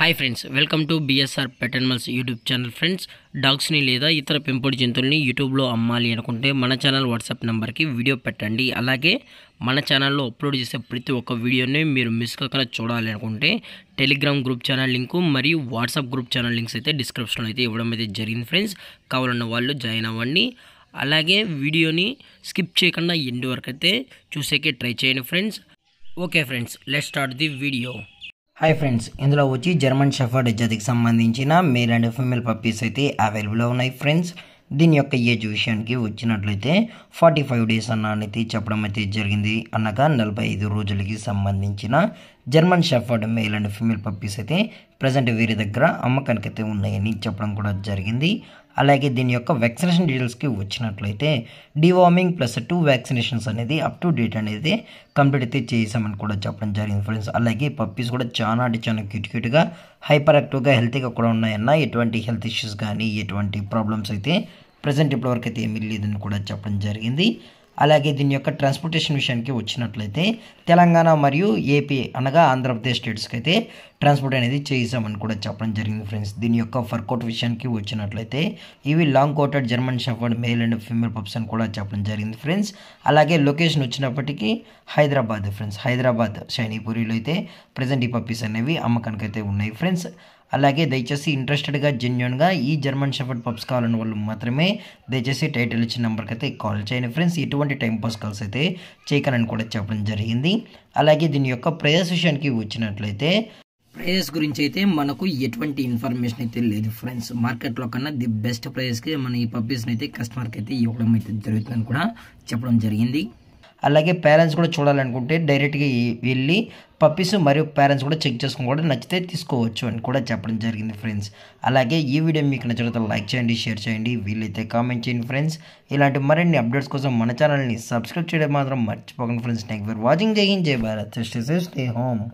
Hi friends, welcome to BSR pet animals YouTube channel. Friends, డాగ్స్ని లేదా ఇతర పెంపుడు జంతువుల్ని యూట్యూబ్లో అమ్మాలి అనుకుంటే మన ఛానల్ వాట్సాప్ నెంబర్కి వీడియో పెట్టండి. అలాగే మన ఛానల్లో అప్లోడ్ చేసే ప్రతి ఒక్క వీడియోని మీరు మిస్ కాకుండా చూడాలి అనుకుంటే టెలిగ్రామ్ గ్రూప్ ఛానల్ లింకు మరియు వాట్సాప్ గ్రూప్ ఛానల్ లింక్స్ అయితే డిస్క్రిప్షన్లో అయితే ఇవ్వడం అయితే జరిగింది ఫ్రెండ్స్. కావాలన్న వాళ్ళు జాయిన్ అవ్వండి. అలాగే వీడియోని స్కిప్ చేయకుండా ఎండ్ వరకు అయితే చూసేకే ట్రై చేయండి friends. Okay friends, let's start the video. Hi friends, ఇందులో వచ్చి జర్మన్ షెఫర్డ్ జాతికి సంబంధించిన మేల్ అండ్ ఫీమేల్ పప్పీస్ అయితే అవైలబుల్లో ఉన్నాయి ఫ్రెండ్స్. దీని యొక్క ఏజ్ విషయానికి వచ్చినట్లయితే 45 డేస్ అన్నది చెప్పడం అయితే జరిగింది. అనగా 45 రోజులకి సంబంధించిన German shepherd male and female puppies అయితే ప్రజెంట్ వీరి దగ్గర అమ్మకానికి అయితే ఉన్నాయని చెప్పడం కూడా జరిగింది. అలాగే దీని యొక్క వ్యాక్సినేషన్ డీటెయిల్స్కి వచ్చినట్లయితే డివార్మింగ్ ప్లస్ 2 వ్యాక్సినేషన్స్ అనేది అప్ టు డేట్ అనేది కంప్లీట్ అయితే చేసామని కూడా చెప్పడం జరిగింది ఫ్రెండ్స్. అలాగే పప్పీస్ కూడా చాలా క్యూట్గా హైపర్ యాక్టివ్గా హెల్తీగా కూడా ఉన్నాయన్న ఎటువంటి హెల్త్ ఇష్యూస్ కానీ ఎటువంటి ప్రాబ్లమ్స్ అయితే ప్రజెంట్ ఇప్పటివరకు అయితే ఏమీ లేదని కూడా చెప్పడం జరిగింది. అలాగే దీని యొక్క ట్రాన్స్పోర్టేషన్ విషయానికి వచ్చినట్లయితే తెలంగాణ మరియు ఏపీ అనగా ఆంధ్రప్రదేశ్ స్టేట్స్కి అయితే ట్రాన్స్పోర్ట్ అనేది చేసామని కూడా చెప్పడం జరిగింది ఫ్రెండ్స్. దీని యొక్క ఫర్ కోట్ విషయానికి వచ్చినట్లయితే ఇవి long coated German shepherd male and female pups అని కూడా చెప్పడం జరిగింది ఫ్రెండ్స్. అలాగే లొకేషన్ వచ్చినప్పటికీ హైదరాబాద్ ఫ్రెండ్స్. హైదరాబాద్ షైనీపూరిలో అయితే ప్రజెంట్ ఈ పప్పీస్ అనేవి అమ్మకానికి అయితే ఉన్నాయి ఫ్రెండ్స్. అలాగే దయచేసి ఇంట్రెస్టెడ్గా జెన్యున్గా ఈ జర్మన్ షెఫర్డ్ పప్స్ కావాలని వాళ్ళు మాత్రమే దయచేసి టైటిల్ ఇచ్చిన నెంబర్కి అయితే కాల్ చేయండి ఫ్రెండ్స్. ఎటువంటి టైంపాస్ కాల్స్ అయితే చేయకనని కూడా చెప్పడం జరిగింది. అలాగే దీని యొక్క ప్రైజెస్ విషయానికి వచ్చినట్లయితే ప్రైజెస్ గురించి అయితే మనకు ఎటువంటి ఇన్ఫర్మేషన్ అయితే లేదు ఫ్రెండ్స్. మార్కెట్లో కన్నా ది బెస్ట్ ప్రైజెస్కి మన ఈ పప్పీస్ని అయితే కస్టమర్కి అయితే ఇవ్వడం అయితే జరుగుతుందని కూడా చెప్పడం జరిగింది. అలాగే పేరెంట్స్ కూడా చూడాలనుకుంటే డైరెక్ట్గా వెళ్ళి పప్పీస్ మరియు పేరెంట్స్ కూడా చెక్ చేసుకుని కూడా నచ్చితే తీసుకోవచ్చు అని కూడా చెప్పడం జరిగింది ఫ్రెండ్స్. అలాగే ఈ వీడియో మీకు నచ్చినట్లయితే లైక్ చేయండి, షేర్ చేయండి, వీలైతే కామెంట్ చేయండి ఫ్రెండ్స్. ఇలాంటి మరిన్ని అప్డేట్స్ కోసం మన ఛానల్ని సబ్స్క్రైబ్ చేయడం మాత్రం మర్చిపోకండి friends. Thank you for watching. జై హింద్, జై భారత్, స్టే హోమ్.